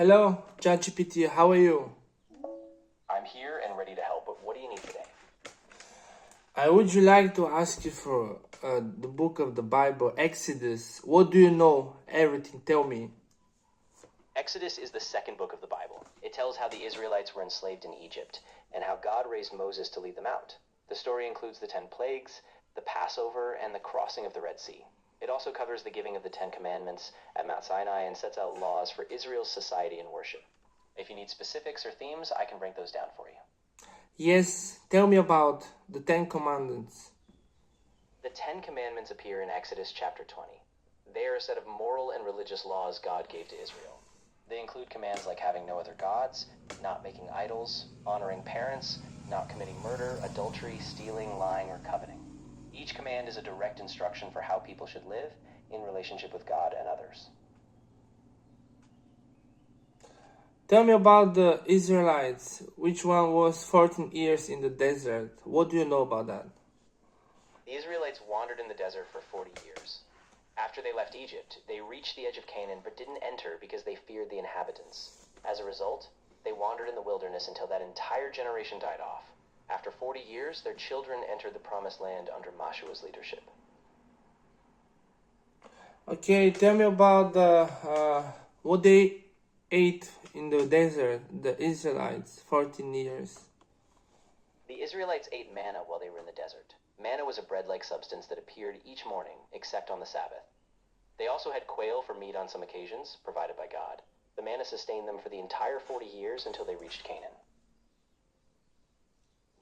Hello, Chatgpt, how are you? I'm here and ready to help, but what do you need today? I would you like to ask you for the book of the Bible, Exodus. What do you know? Everything, tell me. Exodus is the second book of the Bible. It tells how the Israelites were enslaved in Egypt and how God raised Moses to lead them out. The story includes the 10 plagues, the Passover, and the crossing of the Red Sea. It also covers the giving of the 10 commandments at Mount Sinai and sets out laws for Israel's society and worship. If you need specifics or themes, I can break those down for you. Yes, tell me about the Ten Commandments. The 10 commandments appear in Exodus chapter 20. They are a set of moral and religious laws God gave to Israel. They include commands like having no other gods, not making idols, honoring parents, not committing murder, adultery, stealing, lying, or coveting. Each command is a direct instruction for how people should live in relationship with God and others. Tell me about the Israelites. Which one was 14 years in the desert? What do you know about that? The Israelites wandered in the desert for 40 years. After they left Egypt, they reached the edge of Canaan but didn't enter because they feared the inhabitants. As a result, they wandered in the wilderness until that entire generation died off. After 40 years, their children entered the promised land under Joshua's leadership. Okay, tell me about what they ate in the desert, the Israelites, 14 years. The Israelites ate manna while they were in the desert. Manna was a bread-like substance that appeared each morning, except on the Sabbath. They also had quail for meat on some occasions, provided by God. The manna sustained them for the entire 40 years until they reached Canaan.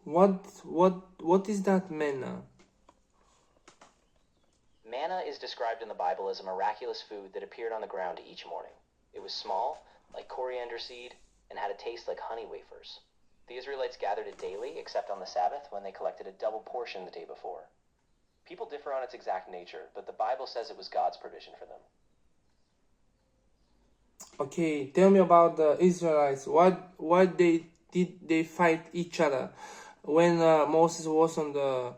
What is that manna? Manna is described in the Bible as a miraculous food that appeared on the ground each morning. It was small, like coriander seed, and had a taste like honey wafers. The Israelites gathered it daily, except on the Sabbath, when they collected a double portion the day before. People differ on its exact nature, but the Bible says it was God's provision for them. Okay, tell me about the Israelites. Why did they fight each other when Moses was on the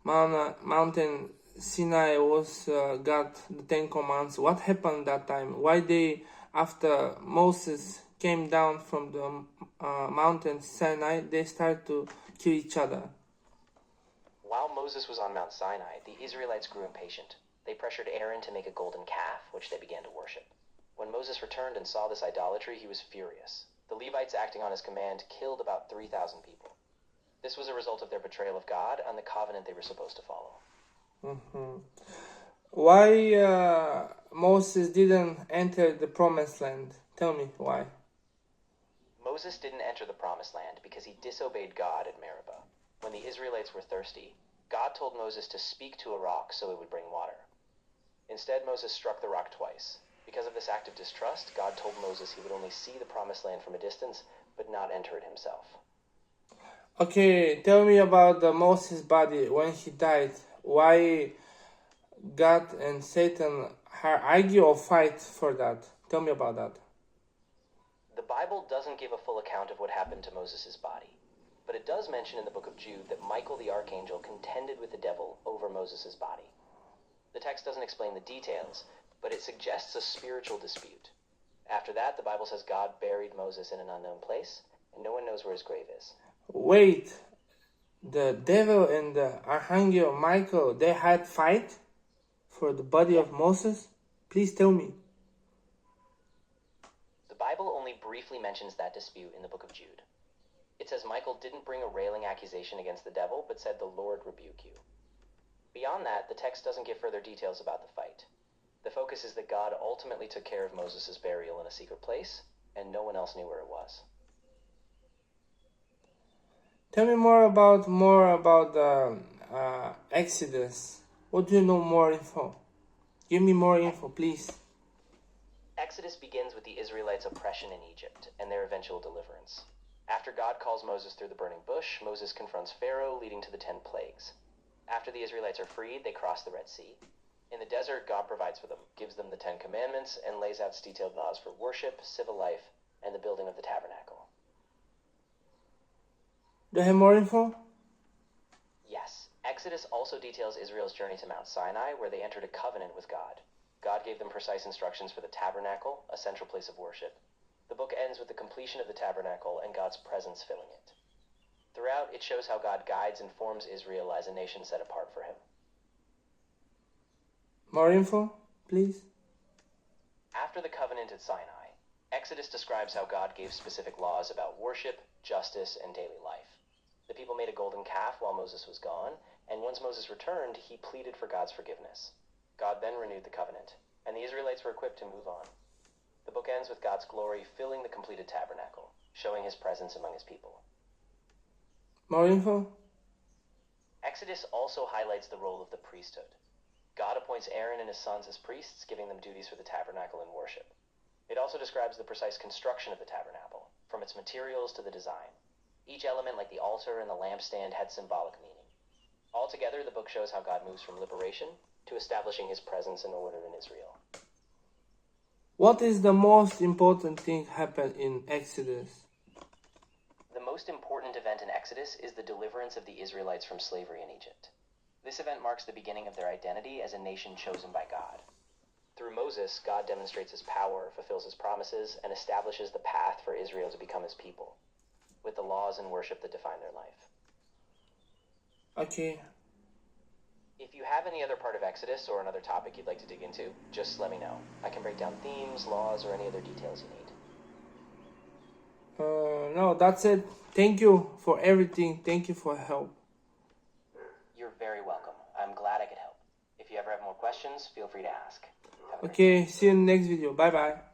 mountain Sinai was got the 10 Commandments? What happened that time? Why they after Moses came down from the mountain Sinai they started to kill each other? While Moses was on Mount Sinai, the Israelites grew impatient. They pressured Aaron to make a golden calf, which they began to worship. When Moses returned and saw this idolatry, he was furious. The Levites, acting on his command, killed about 3,000 people. This was a result of their betrayal of God and the covenant they were supposed to follow. Why Moses didn't enter the promised land? Tell me why. Moses didn't enter the promised land because he disobeyed God at Meribah. When the Israelites were thirsty, God told Moses to speak to a rock so it would bring water. Instead, Moses struck the rock twice. Because of this act of distrust, God told Moses he would only see the promised land from a distance, but not enter it himself. Okay, tell me about the Moses' body when he died. Why God and Satan argue or fight for that? Tell me about that. The Bible doesn't give a full account of what happened to Moses' body, but it does mention in the book of Jude that Michael the archangel contended with the devil over Moses' body. The text doesn't explain the details, but it suggests a spiritual dispute. After that, the Bible says God buried Moses in an unknown place, and no one knows where his grave is. Wait, the devil and the archangel Michael, they had fight for the body of Moses? Please tell me. The Bible only briefly mentions that dispute in the book of Jude. It says Michael didn't bring a railing accusation against the devil, but said, "The Lord rebuke you." Beyond that, the text doesn't give further details about the fight. The focus is that God ultimately took care of Moses' burial in a secret place, and no one else knew where it was. Tell me more about the Exodus. What do you know more info? Give me more info, please. Exodus begins with the Israelites' oppression in Egypt and their eventual deliverance. After God calls Moses through the burning bush, Moses confronts Pharaoh, leading to the 10 plagues. After the Israelites are freed, they cross the Red Sea. In the desert, God provides for them, gives them the 10 Commandments, and lays out detailed laws for worship, civil life, and the building of the tabernacle. Do you have more info? Yes, Exodus also details Israel's journey to Mount Sinai, where they entered a covenant with God. God gave them precise instructions for the tabernacle, a central place of worship. The book ends with the completion of the tabernacle and God's presence filling it. Throughout, it shows how God guides and forms Israel as a nation set apart for him. More info, please. After the covenant at Sinai, Exodus describes how God gave specific laws about worship, justice, and daily life. The people made a golden calf while Moses was gone, and once Moses returned, he pleaded for God's forgiveness. God then renewed the covenant, and the Israelites were equipped to move on. The book ends with God's glory filling the completed tabernacle, showing his presence among his people. More info. Exodus also highlights the role of the priesthood. God appoints Aaron and his sons as priests, giving them duties for the tabernacle and worship. It also describes the precise construction of the tabernacle, from its materials to the design. Each element, like the altar and the lampstand, had symbolic meaning. Altogether, the book shows how God moves from liberation to establishing his presence and order in Israel. What is the most important thing happened in Exodus? The most important event in Exodus is the deliverance of the Israelites from slavery in Egypt. This event marks the beginning of their identity as a nation chosen by God. Through Moses, God demonstrates his power, fulfills his promises, and establishes the path for Israel to become his people, with the laws and worship that define their life. Okay. If you have any other part of Exodus or another topic you'd like to dig into, just let me know. I can break down themes, laws, or any other details you need. No, that's it. Thank you for everything. Thank you for help. You're very welcome. I'm glad I could help. If you ever have more questions, feel free to ask. Have a great day. Okay, see you in the next video. Bye bye.